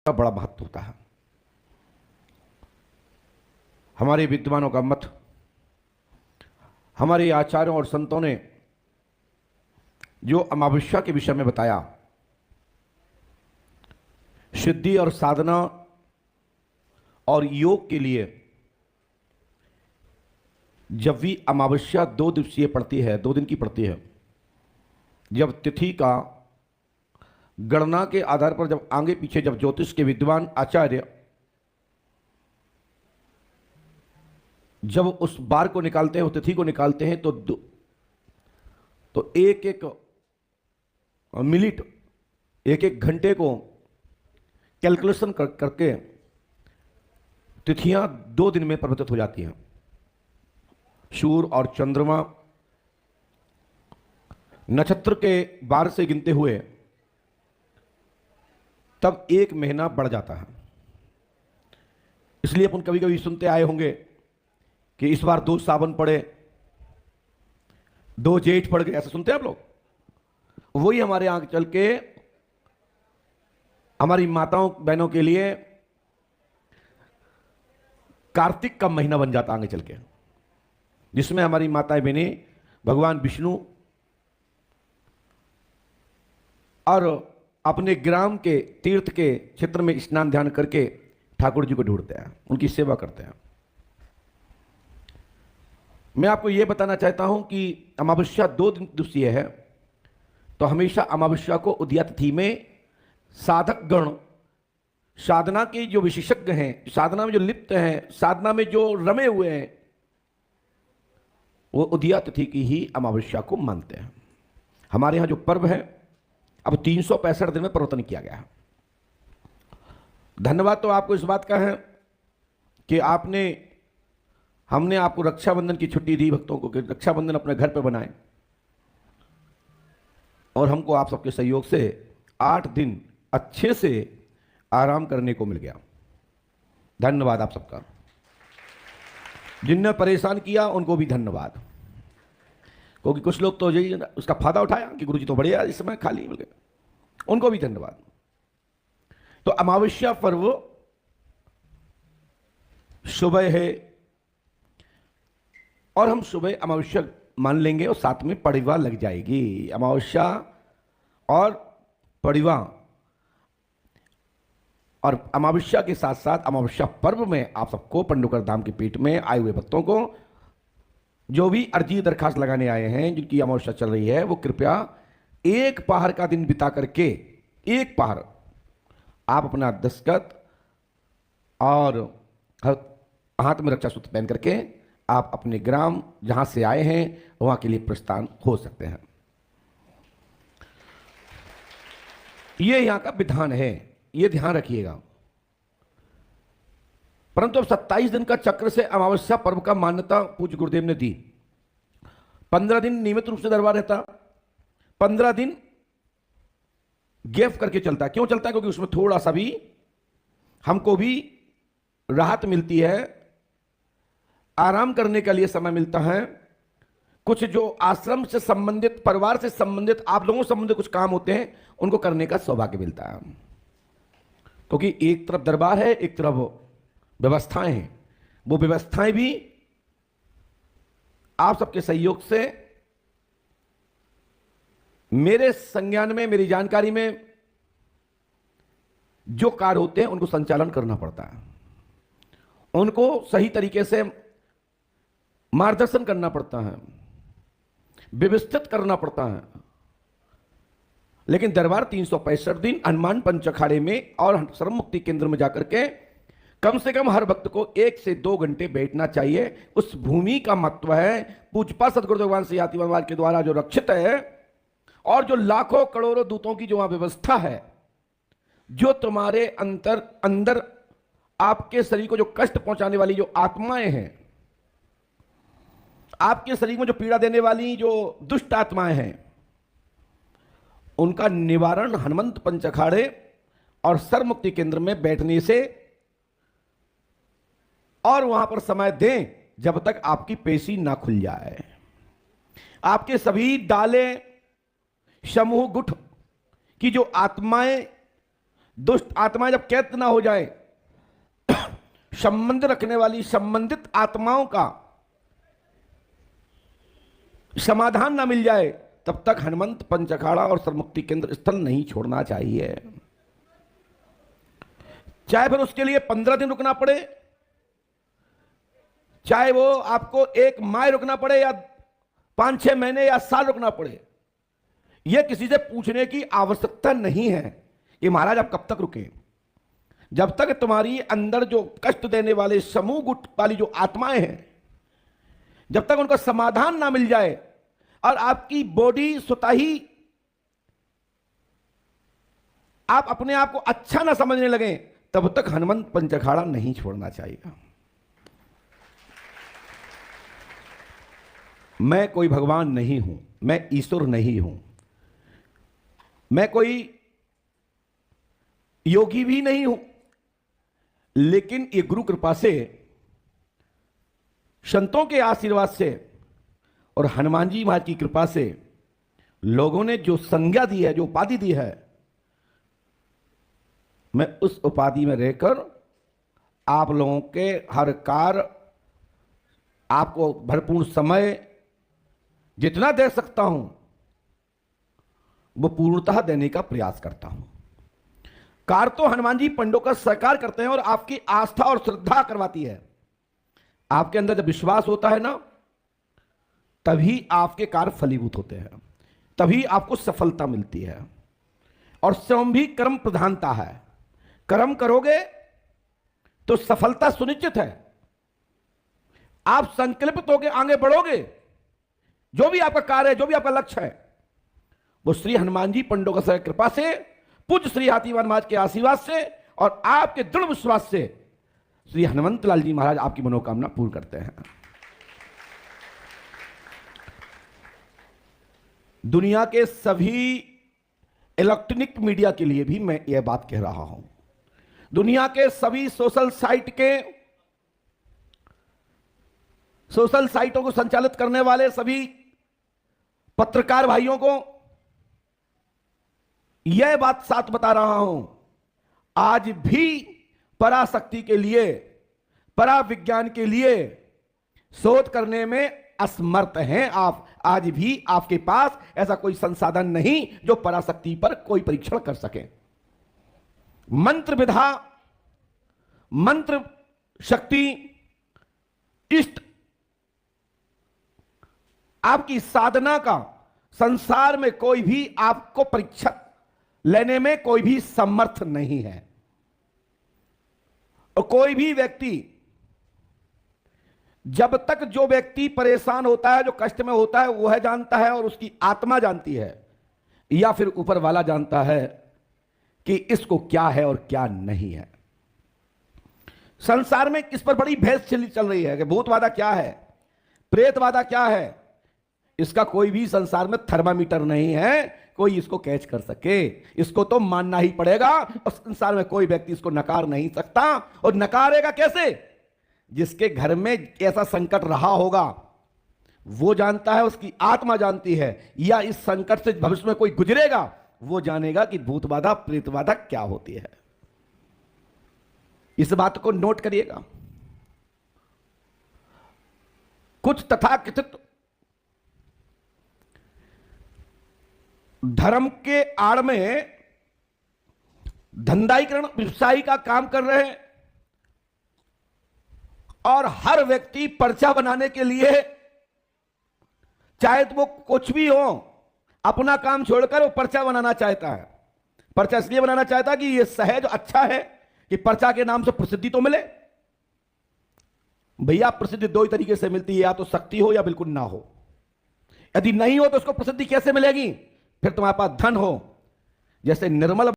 का बड़ा महत्व होता है। हमारे विद्वानों का मत, हमारे आचार्यों और संतों ने जो अमावस्या के विषय में बताया, सिद्धि और साधना और योग के लिए जब भी अमावस्या 2 दिवसीय पड़ती है, 2 दिन की पड़ती है, जब तिथि का गणना के आधार पर जब आगे पीछे जब ज्योतिष के विद्वान आचार्य जब उस बार को निकालते हैं, उस तिथि को निकालते हैं, तो एक एक मिनट, एक एक घंटे को कैलकुलेशन करके तिथियां 2 दिन में परिवर्तित हो जाती हैं। सूर्य और चंद्रमा नक्षत्र के बार से गिनते हुए तब 1 महीना बढ़ जाता है। इसलिए अपन कभी कभी सुनते आए होंगे कि इस बार 2 सावन पड़े, 2 जेठ पड़ गए, ऐसा सुनते हैं आप लोग। वही हमारे यहां चल के हमारी माताओं बहनों के लिए कार्तिक का महीना बन जाता आगे चल के, जिसमें हमारी माताएं बहनें भगवान विष्णु और अपने ग्राम के तीर्थ के क्षेत्र में स्नान ध्यान करके ठाकुर जी को ढूंढते हैं, उनकी सेवा करते हैं। मैं आपको यह बताना चाहता हूं कि अमावस्या 2 दिवसीय है, तो हमेशा अमावस्या को उदया तिथि में साधक गण, साधना के जो विशेषज्ञ हैं, साधना में जो लिप्त हैं, साधना में जो रमे हुए हैं, वो उदया तिथि की ही अमावस्या को मानते हैं। हमारे यहां जो पर्व है अब 365 दिन में परिवर्तन किया गया है। धन्यवाद तो आपको इस बात का है कि हमने आपको रक्षाबंधन की छुट्टी दी भक्तों को, कि रक्षाबंधन अपने घर पे बनाए, और हमको आप सबके सहयोग से 8 दिन अच्छे से आराम करने को मिल गया। धन्यवाद आप सबका। जिनने परेशान किया उनको भी धन्यवाद, क्योंकि कुछ लोग तो यही उसका फायदा उठाया कि गुरुजी तो बढ़िया इस समय खाली मिल गए, उनको भी धन्यवाद। तो अमावस्या पर्व सुबह है और हम सुबह अमावस्या मान लेंगे और साथ में पड़िवा लग जाएगी। अमावस्या और पड़िवा, और अमावस्या के साथ साथ अमावस्या पर्व में आप सबको पंडुकर धाम के पीठ में आए हुए भक्तों को जो भी अर्जी दरखास्त लगाने आए हैं, जिनकी अमावस्या चल रही है, वो कृपया 1 पहर का दिन बिता करके 1 पहर आप अपना दस्तखत और हाथ में रक्षा सूत्र पहन करके आप अपने ग्राम जहां से आए हैं वहां के लिए प्रस्थान हो सकते हैं। यह यहां का विधान है, यह ध्यान रखिएगा। परंतु अब 27 दिन का चक्र से अमावस्या पर्व का मान्यता पूज्य गुरुदेव ने दी। 15 दिन नियमित रूप से दरबार रहता, 15 दिन गैप करके चलता। क्यों चलता है? क्योंकि उसमें थोड़ा सा भी हमको भी राहत मिलती है, आराम करने के लिए समय मिलता है। कुछ जो आश्रम से संबंधित, परिवार से संबंधित, आप लोगों से संबंधित कुछ काम होते हैं, उनको करने का सौभाग्य मिलता है। क्योंकि एक तरफ दरबार है, एक तरफ व्यवस्थाएं हैं। वो व्यवस्थाएं भी आप सबके सहयोग से, मेरे संज्ञान में, मेरी जानकारी में जो कार्य होते हैं उनको संचालन करना पड़ता है, उनको सही तरीके से मार्गदर्शन करना पड़ता है, व्यवस्थित करना पड़ता है। लेकिन दरबार 365 दिन हनुमान पंच अखाड़े में और सर्व मुक्ति केंद्र में जाकर के कम से कम हर भक्त को 1 से 2 घंटे बैठना चाहिए। उस भूमि का महत्व है, पूजपा सदगुरु भगवान श्री याति महाराज के द्वारा जो रक्षित है, और जो लाखों करोड़ों दूतों की जो वहां व्यवस्था है, जो तुम्हारे अंदर आपके शरीर को जो कष्ट पहुंचाने वाली जो आत्माएं हैं, आपके शरीर में जो पीड़ा देने वाली जो दुष्ट आत्माएं हैं, उनका निवारण हनुमंत पंच अखाड़े और सर्व मुक्ति केंद्र में बैठने से, और वहां पर समय दें जब तक आपकी पेशी ना खुल जाए। आपके सभी डाले, समूह, गुट की जो आत्माएं दुष्ट आत्माएं जब कैद ना हो जाए, संबंध रखने वाली संबंधित आत्माओं का समाधान ना मिल जाए, तब तक हनुमंत पंच अखाड़ा और सर्वमुक्ति केंद्र स्थल नहीं छोड़ना चाहिए। चाहे फिर उसके लिए 15 दिन रुकना पड़े, चाहे वो आपको 1 माह रुकना पड़े या 5-6 महीने या साल रुकना पड़े, यह किसी से पूछने की आवश्यकता नहीं है कि महाराज आप कब तक रुके। जब तक तुम्हारी अंदर जो कष्ट देने वाले समूह गुट वाली जो आत्माएं हैं, जब तक उनका समाधान ना मिल जाए और आपकी बॉडी स्वतः ही आप अपने आप को अच्छा ना समझने लगे, तब तक हनुमंत पंच अखाड़ा नहीं छोड़ना चाहिए। मैं कोई भगवान नहीं हूं, मैं ईश्वर नहीं हूं, मैं कोई योगी भी नहीं हूं, लेकिन ये गुरु कृपा से, संतों के आशीर्वाद से और हनुमान जी महाराज की कृपा से लोगों ने जो संज्ञा दी है, जो उपाधि दी है, मैं उस उपाधि में रहकर आप लोगों के हर कार्य, आपको भरपूर समय जितना दे सकता हूं वो पूर्णतः देने का प्रयास करता हूं। कार्य तो हनुमान जी पंडों का सहकार करते हैं और आपकी आस्था और श्रद्धा करवाती है। आपके अंदर जब विश्वास होता है ना, तभी आपके कार्य फलीभूत होते हैं, तभी आपको सफलता मिलती है। और स्वयं भी कर्म प्रधानता है, कर्म करोगे तो सफलता सुनिश्चित है। आप संकल्पित होकर आगे बढ़ोगे, जो भी आपका कार्य है, जो भी आपका लक्ष्य है, वो श्री हनुमान जी पंडों का कृपा से, पूज्य श्री हाथीवान महाराज के आशीर्वाद से और आपके दृढ़ विश्वास से श्री हनुमंत लाल जी महाराज आपकी मनोकामना पूर्ण करते हैं। दुनिया के सभी इलेक्ट्रॉनिक मीडिया के लिए भी मैं यह बात कह रहा हूं, दुनिया के सभी सोशल साइटों को संचालित करने वाले सभी पत्रकार भाइयों को यह बात साथ बता रहा हूं, आज भी पराशक्ति के लिए, पराविज्ञान के लिए शोध करने में असमर्थ हैं आप। आज भी आपके पास ऐसा कोई संसाधन नहीं जो पराशक्ति पर कोई परीक्षण कर सके। मंत्र विधा, मंत्र शक्ति, इष्ट, आपकी साधना का संसार में कोई भी आपको परीक्षा लेने में कोई भी समर्थ नहीं है। और कोई भी व्यक्ति, जब तक जो व्यक्ति परेशान होता है, जो कष्ट में होता है, वह जानता है और उसकी आत्मा जानती है, या फिर ऊपर वाला जानता है कि इसको क्या है और क्या नहीं है। संसार में इस पर बड़ी बहस चल रही है कि भूतवादा क्या है, प्रेतवादा क्या है। इसका कोई भी संसार में थर्मामीटर नहीं है कोई इसको कैच कर सके। इसको तो मानना ही पड़ेगा और संसार में कोई व्यक्ति इसको नकार नहीं सकता। और नकारेगा कैसे? जिसके घर में ऐसा संकट रहा होगा वो जानता है, उसकी आत्मा जानती है, या इस संकट से भविष्य में कोई गुजरेगा वो जानेगा कि भूतबाधा प्रेतबाधा क्या होती है। इस बात को नोट करिएगा। कुछ तथाकथित धर्म के आड़ में धंधाईकरण, व्यवसायी का काम कर रहे हैं और हर व्यक्ति पर्चा बनाने के लिए, चाहे तो वो कुछ भी हो, अपना काम छोड़कर वो पर्चा बनाना चाहता है। पर्चा इसलिए बनाना चाहता है कि ये सहज अच्छा है कि पर्चा के नाम से प्रसिद्धि तो मिले। भैया प्रसिद्धि दो ही तरीके से मिलती है, या तो शक्ति हो या बिल्कुल ना हो। यदि नहीं हो तो उसको प्रसिद्धि कैसे मिलेगी? फिर तुम्हारे पास धन हो, जैसे निर्मल